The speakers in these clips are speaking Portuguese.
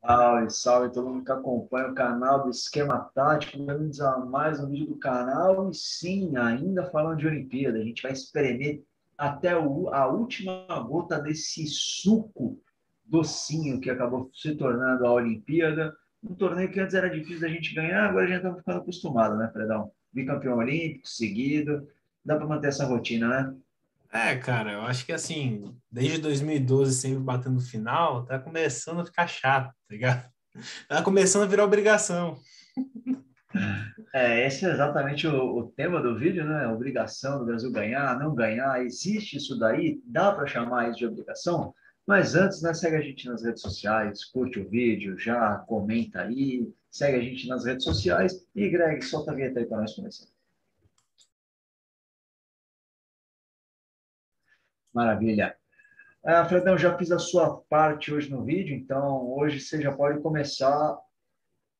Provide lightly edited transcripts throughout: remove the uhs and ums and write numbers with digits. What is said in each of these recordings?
Salve, salve todo mundo que acompanha o canal do Esquema Tático. Bem-vindos a mais um vídeo do canal. E sim, ainda falando de Olimpíada, a gente vai espremer até a última gota desse suco docinho que acabou se tornando a Olimpíada. Um torneio que antes era difícil da gente ganhar, agora já estamos ficando acostumados, né, Fredão? Bicampeão olímpico seguido. Dá para manter essa rotina, né? Cara, eu acho que assim, desde 2012 sempre batendo no final, tá começando a ficar chato, tá ligado? Tá começando a virar obrigação. Esse é exatamente o tema do vídeo, né? A obrigação do Brasil ganhar, não ganhar. Existe isso daí? Dá para chamar isso de obrigação? Mas antes, né, segue a gente nas redes sociais, curte o vídeo, já comenta aí, segue a gente nas redes sociais. E, Greg, solta a vinheta aí para nós começar. Maravilha. Fredão, já fiz a sua parte hoje no vídeo, então hoje você já pode começar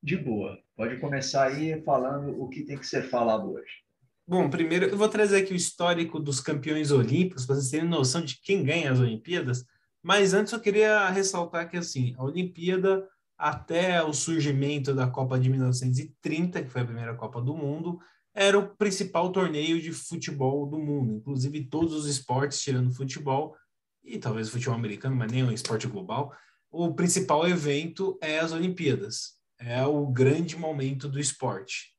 de boa. Pode começar aí falando o que tem que ser falado hoje. Bom, primeiro eu vou trazer aqui o histórico dos campeões olímpicos, para vocês terem noção de quem ganha as Olimpíadas. Mas antes eu queria ressaltar que assim, a Olimpíada, até o surgimento da Copa de 1930, que foi a primeira Copa do Mundo, era o principal torneio de futebol do mundo. Inclusive todos os esportes, tirando o futebol, e talvez o futebol americano, mas nem o esporte global, o principal evento é as Olimpíadas. É o grande momento do esporte.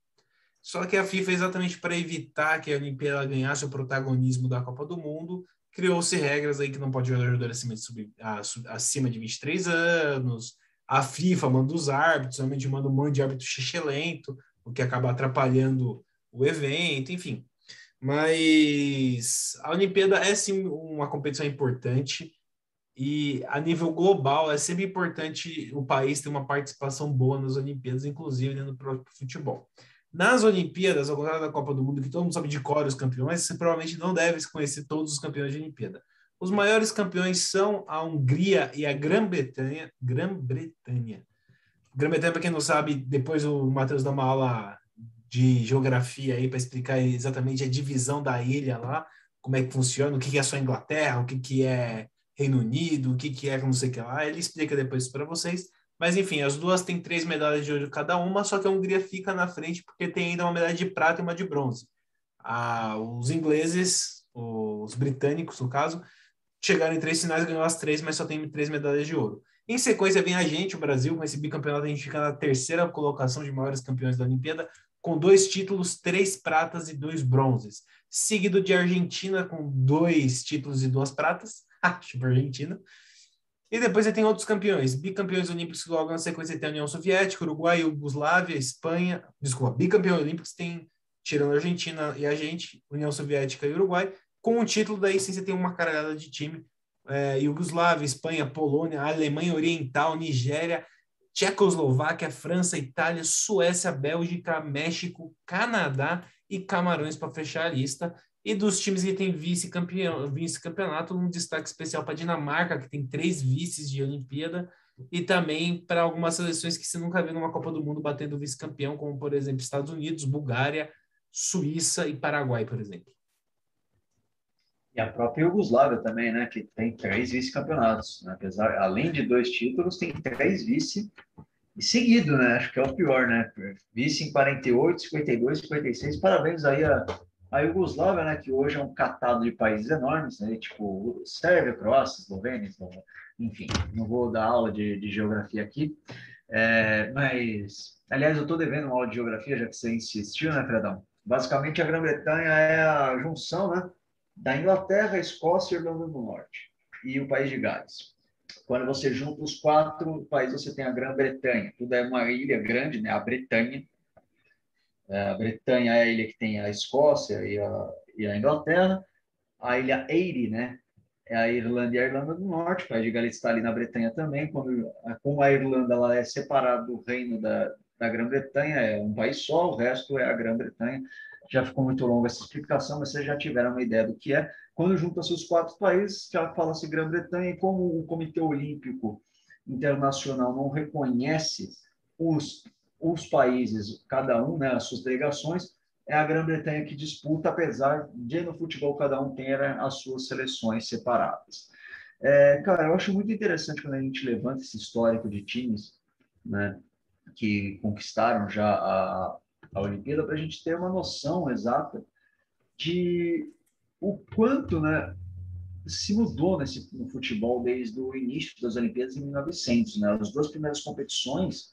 Só que a FIFA, exatamente para evitar que a Olimpíada ganhasse o protagonismo da Copa do Mundo, criou-se regras aí que não pode jogador acima de 23 anos. A FIFA manda os árbitros, somente manda um monte de árbitro xixelento, o que acaba atrapalhando o evento, enfim. Mas a Olimpíada é sim uma competição importante e a nível global é sempre importante o país ter uma participação boa nas Olimpíadas, inclusive no próprio futebol. Nas Olimpíadas, ao contrário da Copa do Mundo, que todo mundo sabe de cor os campeões, você provavelmente não deve conhecer todos os campeões de Olimpíada. Os maiores campeões são a Hungria e a Grã-Bretanha. Grã-Bretanha. Grã-Bretanha, para quem não sabe, depois o Matheus dá uma aula de geografia aí para explicar exatamente a divisão da ilha lá, como é que funciona, o que é só Inglaterra, o que é Reino Unido, o que é não sei o que lá. Ele explica depois para vocês. Mas enfim, as duas têm 3 medalhas de ouro cada uma, só que a Hungria fica na frente porque tem ainda uma medalha de prata e uma de bronze. Os ingleses, os britânicos, no caso, chegaram em 3 finais, ganhou as 3, mas só tem 3 medalhas de ouro. Em sequência, vem a gente, o Brasil, com esse bicampeonato, a gente fica na terceira colocação de maiores campeões da Olimpíada, com 2 títulos, 3 pratas e 2 bronzes. Seguido de Argentina, com 2 títulos e 2 pratas. Tipo Argentina. E depois você tem outros campeões. Bicampeões olímpicos, logo na sequência tem a União Soviética, Uruguai, Iugoslávia, Espanha. Desculpa, bicampeões olímpicos tem, tirando a Argentina e a gente, União Soviética e Uruguai. Com o título, daí sim você tem uma caralhada de time. Iugoslávia, Espanha, Polônia, Alemanha Oriental, Nigéria, Tchecoslováquia, França, Itália, Suécia, Bélgica, México, Canadá e Camarões para fechar a lista. E dos times que tem vice-campeonato, um destaque especial para a Dinamarca, que tem 3 vices de Olimpíada, e também para algumas seleções que você nunca viu numa Copa do Mundo batendo vice-campeão, como, por exemplo, Estados Unidos, Bulgária, Suíça e Paraguai, por exemplo. E a própria Iugoslávia também, né? Que tem 3 vice-campeonatos, né? Apesar, além de 2 títulos, tem 3 vice e seguido, né? Acho que é o pior, né? Vice em 48, 52, 56. Parabéns aí a Iugoslávia, né? Que hoje é um catado de países enormes, né? Tipo Sérvia, Croácia, Eslovênia, enfim. Não vou dar aula de geografia aqui, mas aliás eu estou devendo uma aula de geografia, já que você insistiu, né, Fredão? Basicamente a Grã-Bretanha é a junção, né? Da Inglaterra, Escócia e Irlanda do Norte e o País de Gales. Quando você junta os 4 países, você tem a Grã-Bretanha. Tudo é uma ilha grande, né? A Bretanha. A Bretanha é a ilha que tem a Escócia e a Inglaterra. A ilha Eire, né? É a Irlanda e a Irlanda do Norte. O País de Gales está ali na Bretanha também. Como a Irlanda ela é separada do reino da Grã-Bretanha, é um país só, o resto é a Grã-Bretanha. Já ficou muito longa essa explicação, mas vocês já tiveram uma ideia do que é. Quando juntam-se os 4 países, já fala-se Grã-Bretanha, e como o Comitê Olímpico Internacional não reconhece os, os países, cada um, né, as suas delegações, é a Grã-Bretanha que disputa, apesar de no futebol cada um ter as suas seleções separadas. Cara, eu acho muito interessante quando a gente levanta esse histórico de times, né, que conquistaram já a Olimpíada, para a gente ter uma noção exata de o quanto, né, se mudou no futebol desde o início das Olimpíadas em 1900, né? As duas primeiras competições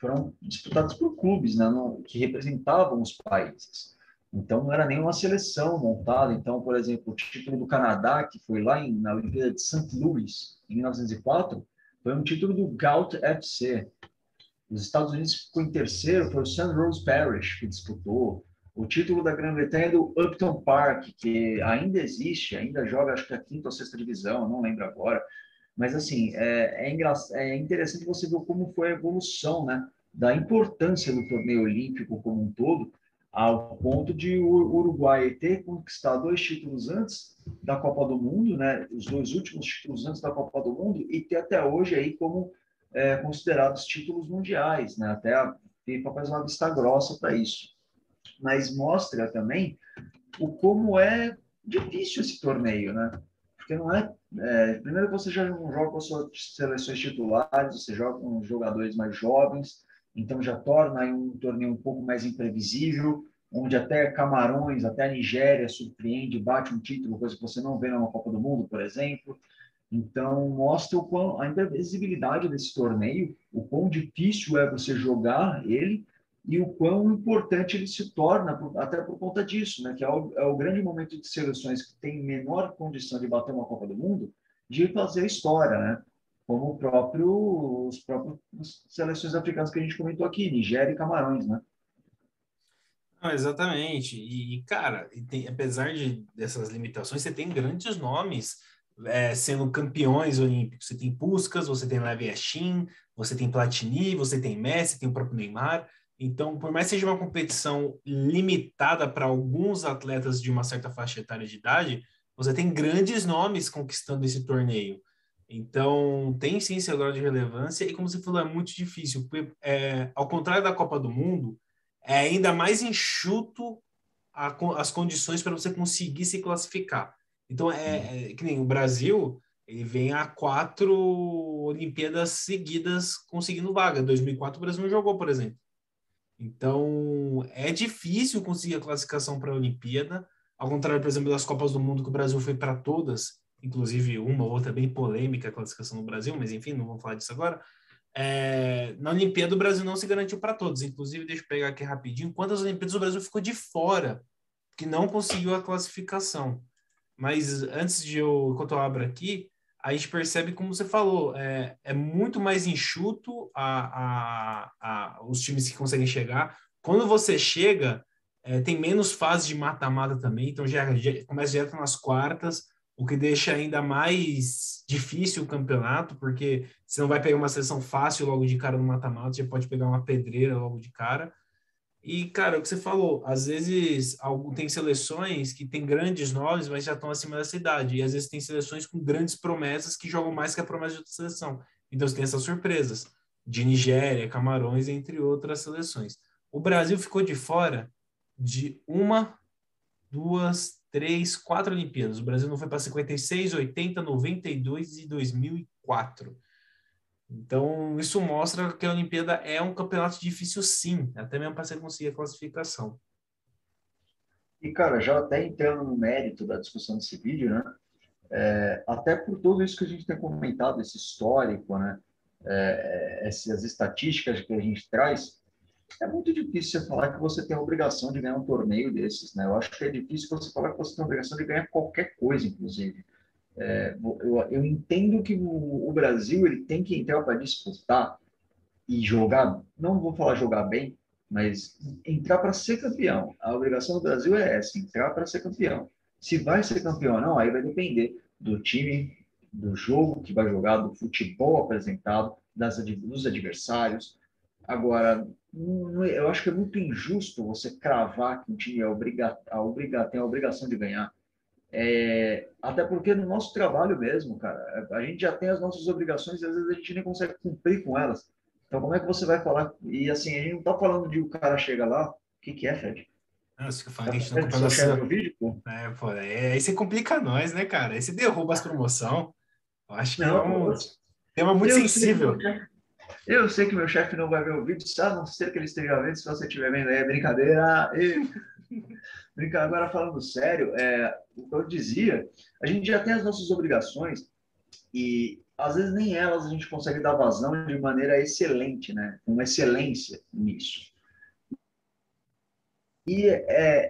foram disputadas por clubes, né, que representavam os países. Então, não era nenhuma seleção montada. Então, por exemplo, o título do Canadá, que foi lá na Olimpíada de St. Louis, em 1904, foi um título do Galt FC. Os Estados Unidos ficou em terceiro, foi o St. Rose Parish que disputou. O título da Grã-Bretanha é do Upton Park, que ainda existe, ainda joga, acho que a quinta ou sexta divisão, não lembro agora. Mas, assim, é interessante você ver como foi a evolução, né, da importância do torneio olímpico como um todo, ao ponto de o Uruguai ter conquistado 2 títulos antes da Copa do Mundo, né, os 2 últimos títulos antes da Copa do Mundo, e ter até hoje aí como considerados títulos mundiais, né? Até a FIFA faz uma vista grossa para isso. Mas mostra também o como é difícil esse torneio, né? Porque não primeiro você já não joga com as suas seleções titulares, você joga com jogadores mais jovens, então já torna aí um torneio um pouco mais imprevisível, onde até Camarões, até a Nigéria surpreende, bate um título, coisa que você não vê numa Copa do Mundo, por exemplo. Então, mostra a imprevisibilidade desse torneio, o quão difícil é você jogar ele e o quão importante ele se torna, até por conta disso, né? Que é o grande momento de seleções que têm menor condição de bater uma Copa do Mundo, de fazer a história, né? Como os próprios seleções africanas que a gente comentou aqui, Nigéria e Camarões, né? Não, exatamente. Cara, apesar dessas limitações, você tem grandes nomes sendo campeões olímpicos. Você tem Puskás, você tem Lev Yashin, você tem Platini, você tem Messi, tem o próprio Neymar. Então, por mais que seja uma competição limitada para alguns atletas de uma certa faixa etária de idade, você tem grandes nomes conquistando esse torneio. Então, tem sim seu grau de relevância, e como você falou, é muito difícil. Porque, ao contrário da Copa do Mundo, é ainda mais enxuto as condições para você conseguir se classificar. Então, que nem o Brasil, ele vem a 4 Olimpíadas seguidas conseguindo vaga. Em 2004, o Brasil não jogou, por exemplo. Então, é difícil conseguir a classificação para a Olimpíada, ao contrário, por exemplo, das Copas do Mundo, que o Brasil foi para todas, inclusive uma ou outra bem polêmica a classificação no Brasil, mas enfim, não vamos falar disso agora. Na Olimpíada o Brasil não se garantiu para todos. Inclusive, deixa eu pegar aqui rapidinho, quantas Olimpíadas o Brasil ficou de fora, que não conseguiu a classificação. Mas antes enquanto eu abro aqui, a gente percebe, como você falou, é muito mais enxuto os times que conseguem chegar. Quando você chega, tem menos fases de mata-mata também, então já começa direto nas quartas, o que deixa ainda mais difícil o campeonato, porque você não vai pegar uma seleção fácil logo de cara no mata-mata, já pode pegar uma pedreira logo de cara. E, cara, o que você falou, às vezes tem seleções que têm grandes nomes, mas já estão acima dessa idade. E às vezes tem seleções com grandes promessas que jogam mais que a promessa de outra seleção. Então você tem essas surpresas de Nigéria, Camarões, entre outras seleções. O Brasil ficou de fora de uma, duas, três, 4 Olimpíadas. O Brasil não foi para 56, 80, 92 e 2004. Então, isso mostra que a Olimpíada é um campeonato difícil, sim, até mesmo para você conseguir a classificação. E, cara, já até entrando no mérito da discussão desse vídeo, né? Até por tudo isso que a gente tem comentado, esse histórico, né? Essas estatísticas que a gente traz, é muito difícil você falar que você tem a obrigação de ganhar um torneio desses, né? Eu acho que é difícil você falar que você tem a obrigação de ganhar qualquer coisa, inclusive. Eu entendo que o Brasil ele tem que entrar para disputar e jogar, não vou falar jogar bem, mas entrar para ser campeão. A obrigação do Brasil é essa, entrar para ser campeão. Se vai ser campeão ou não, aí vai depender do time, do jogo que vai jogar, do futebol apresentado, dos adversários. Agora, eu acho que é muito injusto você cravar que um time tem a obrigação de ganhar. Até porque no nosso trabalho mesmo, cara, a gente já tem as nossas obrigações e às vezes a gente nem consegue cumprir com elas. Então, como é que você vai falar? E assim, a gente não tá falando de o cara chega lá, o que que é, Fred? Nossa, que eu falo Tá que a com gente não medo de compra seu chefe nossa. no vídeo, pô? Pô, aí você complica nós, né, cara? Aí você derruba as promoção. Eu acho que é Não, um pô, tema muito eu sei que sensível. você Eu sei que meu chefe não vai ver o vídeo, a não ser que ele esteja vendo, se você estiver vendo aí, é brincadeira. Brincar agora falando sério, o que eu dizia, a gente já tem as nossas obrigações e às vezes nem elas a gente consegue dar vazão de maneira excelente, né? Com excelência nisso. E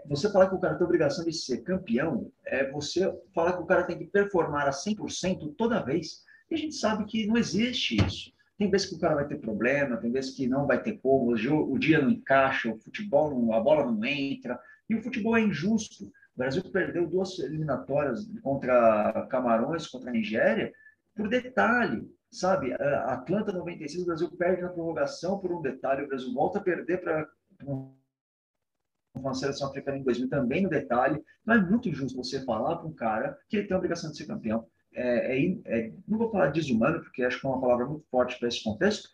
você falar que o cara tem a obrigação de ser campeão, você falar que o cara tem que performar a 100% toda vez. E a gente sabe que não existe isso. Tem vezes que o cara vai ter problema, tem vezes que não vai ter como, o dia não encaixa, o futebol, a bola não entra. E o futebol é injusto. O Brasil perdeu 2 eliminatórias contra Camarões, contra a Nigéria, por detalhe, sabe? A Atlanta 96, o Brasil perde na prorrogação por um detalhe, o Brasil volta a perder para com a seleção africana em 2000 também no detalhe. Não é muito injusto você falar para um cara que ele tem a obrigação de ser campeão. Não vou falar desumano, porque acho que é uma palavra muito forte para esse contexto,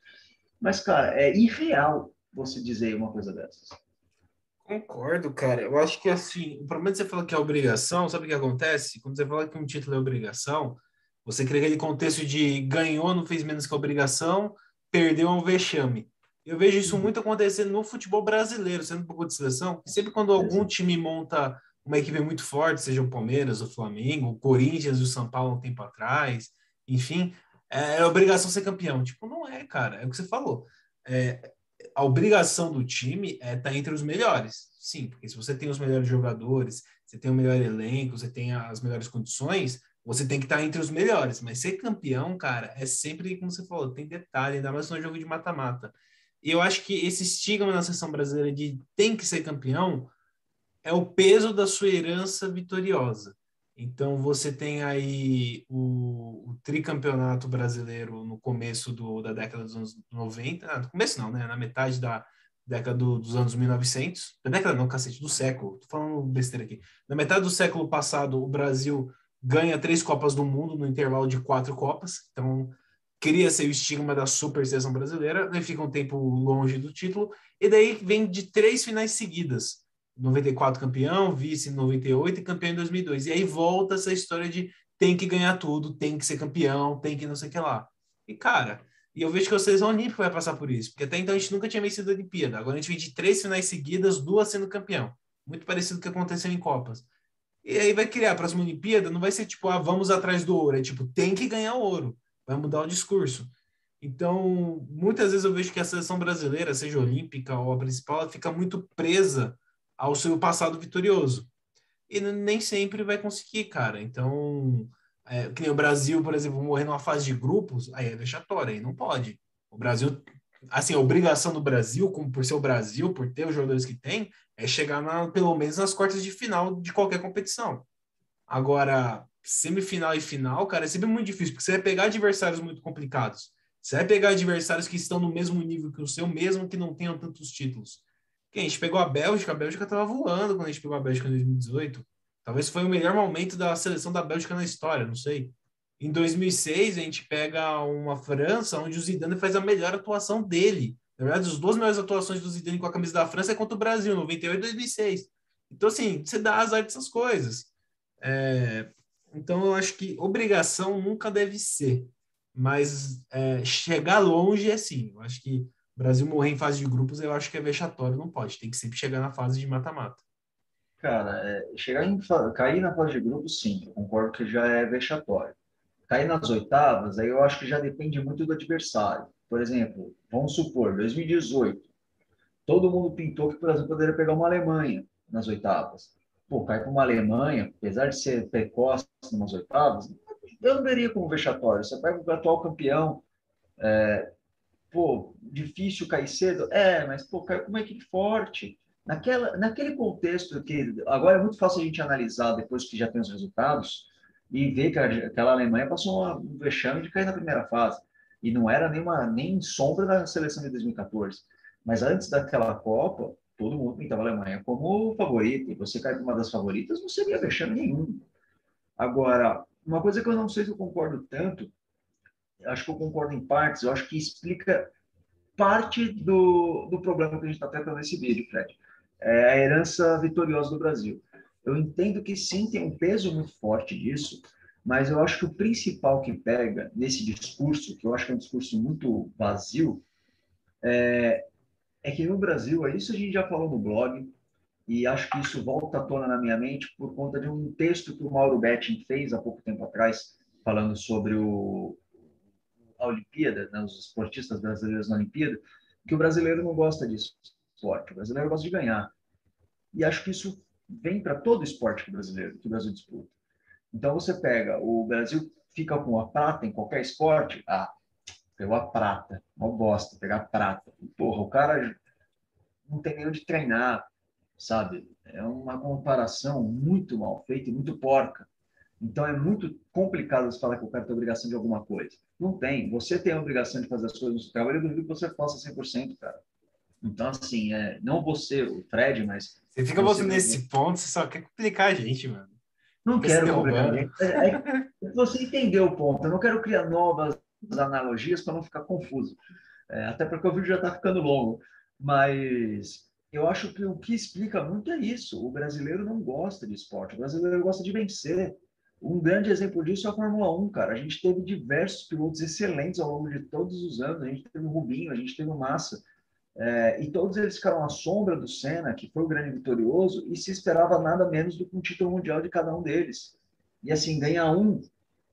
mas, cara, é irreal você dizer uma coisa dessas. Concordo, cara. Eu acho que assim, o problema de você falar que é obrigação, sabe o que acontece? Quando você fala que um título é obrigação, você cria aquele contexto de ganhou, não fez menos que a obrigação, perdeu é um vexame. Eu vejo isso muito acontecendo no futebol brasileiro, sendo um pouco de seleção. Sempre quando algum time monta uma equipe muito forte, seja o Palmeiras, o Flamengo, o Corinthians e o São Paulo um tempo atrás, enfim, é obrigação ser campeão. Tipo, não é, cara. É o que você falou. É, a obrigação do time é estar entre os melhores. Sim, porque se você tem os melhores jogadores, você tem o melhor elenco, você tem as melhores condições, você tem que estar entre os melhores. Mas ser campeão, cara, é sempre, como você falou, tem detalhe, ainda mais no jogo de mata-mata. E eu acho que esse estigma na seleção brasileira de tem que ser campeão é o peso da sua herança vitoriosa. Então, você tem aí o tricampeonato brasileiro no começo da década dos anos 90, no começo não, né? Na metade da década dos anos 1900, da década não, cacete, do século, tô falando besteira aqui. Na metade do século passado, o Brasil ganha 3 Copas do Mundo no intervalo de 4 Copas, então cria-se o estigma da super seleção brasileira, daí fica um tempo longe do título, e daí vem de 3 finais seguidas. 94 campeão, vice em 98 e campeão em 2002. E aí volta essa história de tem que ganhar tudo, tem que ser campeão, tem que não sei o que lá. E, cara, eu vejo que a seleção olímpica vai passar por isso, porque até então a gente nunca tinha vencido a Olimpíada. Agora a gente vem de 3 finais seguidas, 2 sendo campeão. Muito parecido com o que aconteceu em Copas. E aí vai criar a próxima Olimpíada, não vai ser tipo, vamos atrás do ouro. É tipo, tem que ganhar ouro. Vai mudar o discurso. Então, muitas vezes eu vejo que a seleção brasileira, seja olímpica ou a principal, ela fica muito presa ao seu passado vitorioso. E nem sempre vai conseguir, cara. Então, que nem o Brasil, por exemplo, morrer numa fase de grupos, aí é vexatório, aí não pode. O Brasil, assim, a obrigação do Brasil, como por ser o Brasil, por ter os jogadores que tem, é chegar pelo menos nas quartas de final de qualquer competição. Agora, semifinal e final, cara, é sempre muito difícil, porque você vai pegar adversários muito complicados. Você vai pegar adversários que estão no mesmo nível que o seu, mesmo que não tenham tantos títulos. Que a gente pegou a Bélgica estava voando quando a gente pegou a Bélgica em 2018. Talvez foi o melhor momento da seleção da Bélgica na história, não sei. Em 2006, a gente pega uma França onde o Zidane faz a melhor atuação dele. Na verdade, as 2 melhores atuações do Zidane com a camisa da França é contra o Brasil, 98 e 2006. Então, assim, você dá azar dessas coisas. É, então, eu acho que obrigação nunca deve ser, mas chegar longe é sim. Eu acho que o Brasil morrer em fase de grupos, eu acho que é vexatório, não pode. Tem que sempre chegar na fase de mata-mata. Cara, cair na fase de grupo, sim, eu concordo que já é vexatório. Cair nas oitavas, aí eu acho que já depende muito do adversário. Por exemplo, vamos supor, 2018, todo mundo pintou que o Brasil poderia pegar uma Alemanha nas oitavas. Pô, cair para uma Alemanha, apesar de ser precoce nas oitavas, eu não veria como vexatório. Você pega o atual campeão, pô, difícil cair cedo? Mas, pô, caiu com uma equipe forte. Naquele contexto que agora é muito fácil a gente analisar depois que já tem os resultados e ver que aquela Alemanha passou um vexame de cair na primeira fase. E não era nem sombra da seleção de 2014. Mas antes daquela Copa, todo mundo pintava a Alemanha como favorita. E você cair para uma das favoritas, não seria vexame nenhum. Agora, uma coisa que eu não sei se eu concordo tanto, acho que eu concordo em partes, eu acho que explica parte do problema que a gente está tratando nesse vídeo, Fred. É a herança vitoriosa do Brasil. Eu entendo que sim, tem um peso muito forte disso, mas eu acho que o principal que pega nesse discurso, que eu acho que é um discurso muito vazio, É que no Brasil, isso a gente já falou no blog, e acho que isso volta à tona na minha mente por conta de um texto que o Mauro Betting fez há pouco tempo atrás, falando sobre a Olimpíada, né, os esportistas brasileiros na Olimpíada, que o brasileiro não gosta disso esporte, o brasileiro gosta de ganhar. E acho que isso vem para todo esporte que o Brasil disputa. Então você pega, o Brasil fica com a prata em qualquer esporte, pegou a prata, uma bosta, pegar a prata. Porra, o cara não tem nem onde treinar, sabe? É uma comparação muito mal feita e muito porca. Então é muito complicado você falar que o cara tem obrigação de alguma coisa. Não tem. Você tem a obrigação de fazer as coisas no seu trabalho, eu duvido que você faça 100%, cara. Então, assim, não você, o Fred, mas Você fica você botando mesmo. nesse ponto, você só quer complicar a gente, mano. Não Fica se quero complicar a derrubando. gente. Você entendeu o ponto. Eu não quero criar novas analogias para não ficar confuso. Até porque o vídeo já está ficando longo. Mas eu acho que o que explica muito é isso. O brasileiro não gosta de esporte. O brasileiro gosta de vencer. Um grande exemplo disso é a Fórmula 1, cara. A gente teve diversos pilotos excelentes ao longo de todos os anos. A gente teve o Rubinho, a gente teve o Massa. E todos eles ficaram à sombra do Senna, que foi o grande vitorioso, e se esperava nada menos do que um título mundial de cada um deles. E assim, ganhar um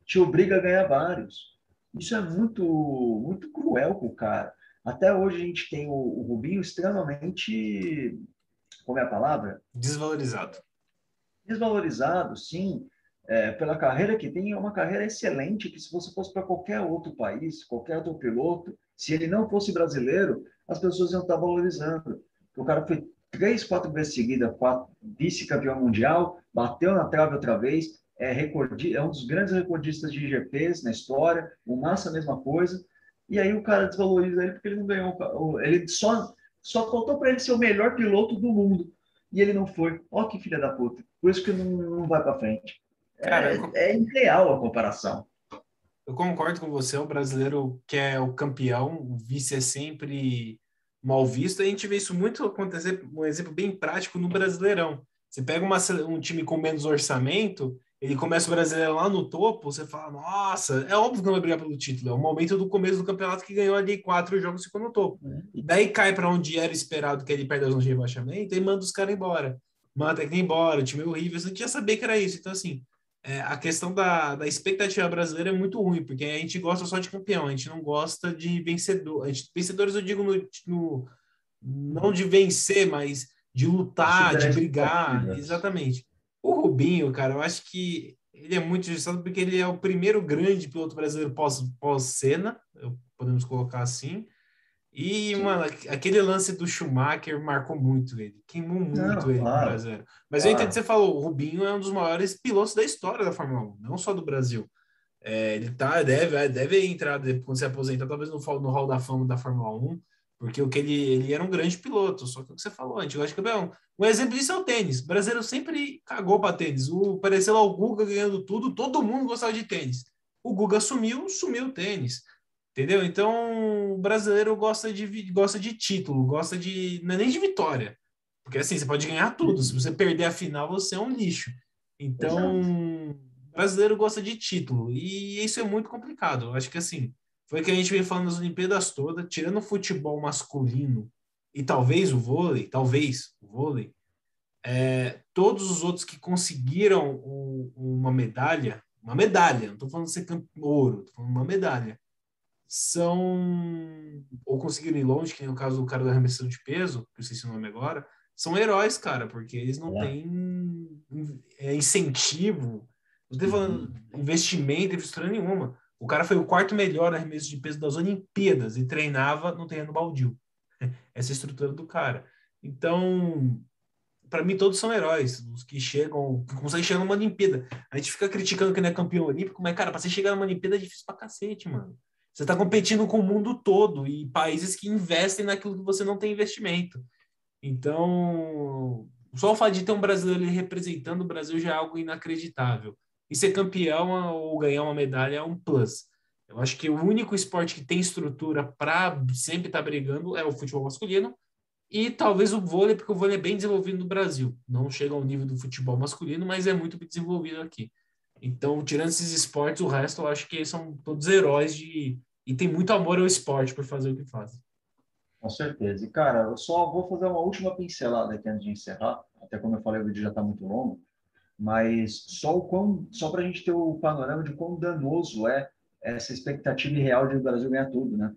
te obriga a ganhar vários. Isso é muito, muito cruel com o cara. Até hoje a gente tem o Rubinho extremamente, como é a palavra? Desvalorizado. Desvalorizado, sim, pela carreira que tem. É uma carreira excelente que se você fosse para qualquer outro país, qualquer outro piloto, se ele não fosse brasileiro, as pessoas iam estar valorizando. O cara foi 3, 4 vezes seguida, vice-campeão mundial, bateu na trave outra vez, é um dos grandes recordistas de GPs na história, o Massa a mesma coisa, e aí o cara desvaloriza ele porque ele não ganhou, ele só faltou para ele ser o melhor piloto do mundo, e ele não foi. Ó que filha da puta. Por isso que não vai para frente. Cara, É irreal a comparação. eu concordo com você, o brasileiro que é o campeão, o vice é sempre mal visto. A gente vê isso muito acontecer, um exemplo bem prático no Brasileirão. Você pega um time com menos orçamento, ele começa o Brasileirão lá no topo, você fala, nossa, é óbvio que não vai brigar pelo título, é o momento do começo do campeonato que ganhou ali 4 jogos e ficou no topo. Daí cai para onde era esperado que ele perde a zona de rebaixamento e manda os caras embora. Manda a técnica embora, o time é horrível, você não tinha saber que era isso. Então, assim, a questão da expectativa brasileira é muito ruim, porque a gente gosta só de campeão, a gente não gosta de vencedor. Vencedores eu digo não de vencer, mas de lutar, de Superar brigar, expectativas. exatamente. O Rubinho, cara, eu acho que ele é muito injustiçado porque ele é o primeiro grande piloto brasileiro pós-Senna, podemos colocar assim. E, Sim. mano, aquele lance do Schumacher marcou muito ele, queimou muito Não, ele no claro, Brasil. Mas eu entendo que claro. você falou, o Rubinho é um dos maiores pilotos da história da Fórmula 1, não só do Brasil. Ele deve entrar, quando se aposentar, talvez no Hall da Fama da Fórmula 1, porque ele era um grande piloto, só que o que você falou, a gente gosta de campeão. Um exemplo disso é o tênis. O brasileiro sempre cagou para tênis. Pareceu lá o Guga ganhando tudo, todo mundo gostava de tênis. O Guga sumiu o tênis. Entendeu? Então, o brasileiro gosta de título, não é nem de vitória. Porque assim, você pode ganhar tudo. Se você perder a final, você é um lixo. Exato. Então, o brasileiro gosta de título. E isso é muito complicado. Eu acho que assim, foi o que a gente vem falando nas Olimpíadas todas, tirando o futebol masculino e talvez o vôlei, todos os outros que conseguiram uma medalha, não estou falando de ser ouro, estou falando uma medalha são ou conseguiram ir longe, que nem o caso do cara da arremessão de peso, que eu esqueci o nome agora, são heróis, cara, porque eles não É. têm incentivo, não estou falando Uhum. investimento, infraestrutura nenhuma. O cara foi o quarto melhor arremesso de peso das Olimpíadas e treinava no terreno baldio. Essa é a estrutura do cara. Então, para mim, todos são heróis. Os que chegam, que conseguem chegar numa Olimpíada. A gente fica criticando que não é campeão olímpico, mas, cara, para você chegar numa Olimpíada é difícil pra cacete, mano. Você tá competindo com o mundo todo e países que investem naquilo que você não tem investimento. Então, só o fato de ter um brasileiro ali representando o Brasil já é algo inacreditável. E ser campeão ou ganhar uma medalha é um plus. Eu acho que o único esporte que tem estrutura para sempre estar brigando é o futebol masculino e talvez o vôlei, porque o vôlei é bem desenvolvido no Brasil. Não chega ao nível do futebol masculino, mas é muito bem desenvolvido aqui. Então, tirando esses esportes, o resto eu acho que são todos heróis e tem muito amor ao esporte por fazer o que fazem. Com certeza. E, cara, eu só vou fazer uma última pincelada aqui antes de encerrar, até como eu falei, o vídeo já está muito longo, mas só para a gente ter o panorama de quão danoso é essa expectativa irreal de o Brasil ganhar tudo, né?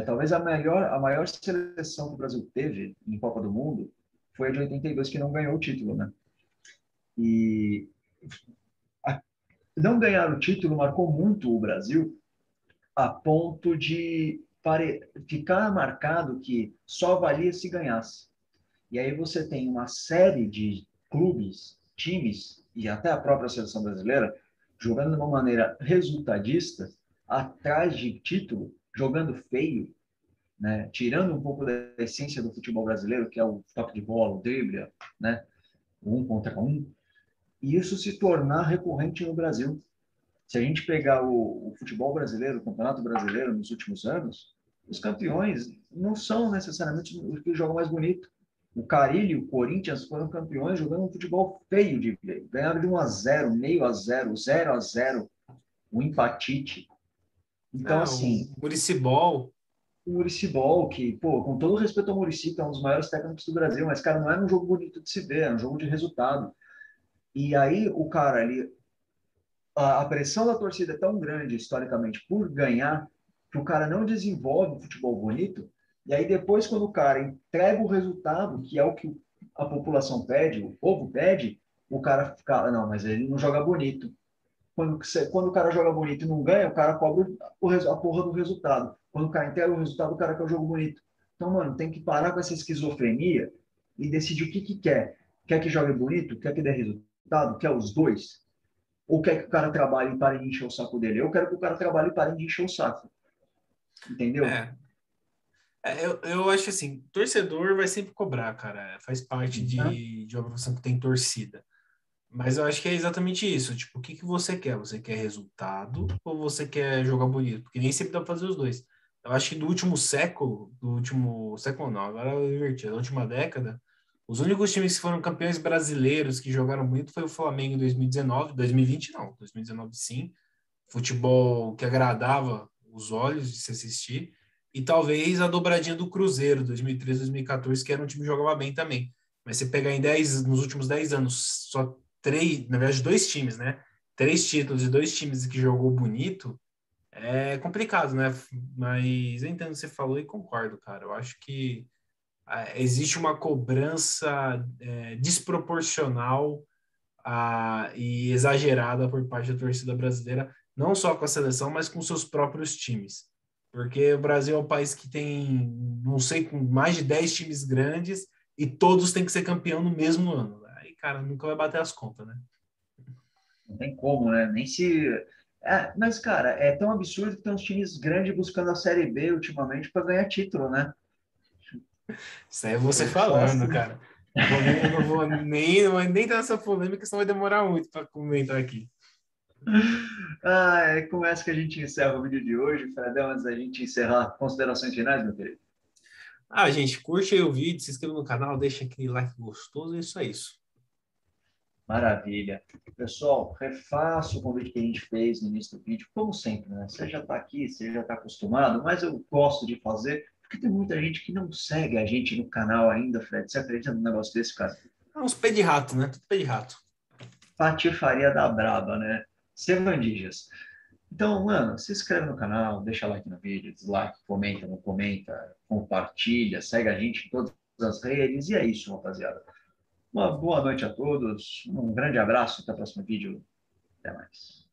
Talvez a maior seleção que o Brasil teve em Copa do Mundo foi a de 82, que não ganhou o título, né? E a, não ganhar o título marcou muito o Brasil, a ponto de ficar marcado que só valia se ganhasse. E aí você tem uma série de clubes, times e até a própria seleção brasileira jogando de uma maneira resultadista, atrás de título, jogando feio, né? Tirando um pouco da essência do futebol brasileiro, que é o toque de bola, o drible, né? O um contra um, e isso se tornar recorrente no Brasil. Se a gente pegar o futebol brasileiro, o campeonato brasileiro nos últimos anos, os campeões não são necessariamente os que jogam mais bonito. O Carille e o Corinthians foram campeões jogando um futebol feio de ver. Ganharam de 1-0, meio a 0, 0-0, um empatite. Então, Ah, o assim, Muricibol. o Muricibol, que, pô, com todo respeito ao Muricy, que é um dos maiores técnicos do Brasil, mas, cara, não era um jogo bonito de se ver, era um jogo de resultado. E aí, o cara ali, a pressão da torcida é tão grande, historicamente, por ganhar, que o cara não desenvolve o futebol bonito, e aí depois, quando o cara entrega o resultado, que é o que a população pede, o povo pede, o cara fica, não, mas ele não joga bonito. Quando o cara joga bonito e não ganha, o cara cobra a porra do resultado. Quando o cara entrega o resultado, o cara quer o jogo bonito. Então, mano, tem que parar com essa esquizofrenia e decidir o que que quer. Quer que jogue bonito? Quer que dê resultado? Quer os dois? Ou quer que o cara trabalhe e pare de encher o saco dele? Eu quero que o cara trabalhe e pare de encher o saco. Entendeu? É, eu acho assim, torcedor vai sempre cobrar, cara. Faz parte Né? de uma profissão que tem torcida. Mas eu acho que é exatamente isso. Tipo, o que que você quer? Você quer resultado ou você quer jogar bonito? Porque nem sempre dá pra fazer os dois. Eu acho que do último século não, agora eu inverti, da última década, os únicos times que foram campeões brasileiros que jogaram bonito foi o Flamengo em 2019, 2020 não, 2019 sim. Futebol que agradava os olhos de se assistir. E talvez a dobradinha do Cruzeiro, 2013, 2014, que era um time que jogava bem também. Mas você pegar nos últimos 10 anos, só três, na verdade, dois times, né? Três títulos e dois times que jogou bonito, é complicado, né? Mas eu entendo o que você falou e concordo, cara. Eu acho que existe uma cobrança desproporcional e exagerada por parte da torcida brasileira, não só com a seleção, mas com seus próprios times. Porque o Brasil é um país que tem, não sei, com mais de 10 times grandes e todos têm que ser campeão no mesmo ano. Aí, cara, nunca vai bater as contas, né? Não tem como, né? Nem se. Mas, cara, é tão absurdo que tem uns times grandes buscando a Série B ultimamente para ganhar título, né? Isso aí é você Eu só falando, assim. cara. Eu não vou nem, não vai nem ter essa polêmica, senão vai demorar muito para comentar aqui. É com essa que a gente encerra o vídeo de hoje, Fredão, antes da gente encerrar, considerações finais, meu querido. Ah, gente, curte aí o vídeo, se inscreva no canal, deixa aquele like gostoso, e isso é isso. Maravilha. Pessoal, refaço o convite que a gente fez no início do vídeo, como sempre, né? Você já está aqui, você já está acostumado, mas eu gosto de fazer, porque tem muita gente que não segue a gente no canal ainda, Fred. Você acredita num negócio desse, cara? Ah, uns pé de rato, né? Tudo pé de rato. Patifaria da braba, né? Sevandijas. Então, mano, se inscreve no canal, deixa like no vídeo, dislike, comenta, não comenta, compartilha, segue a gente em todas as redes, e é isso, rapaziada. Uma boa noite a todos, um grande abraço, até o próximo vídeo, até mais.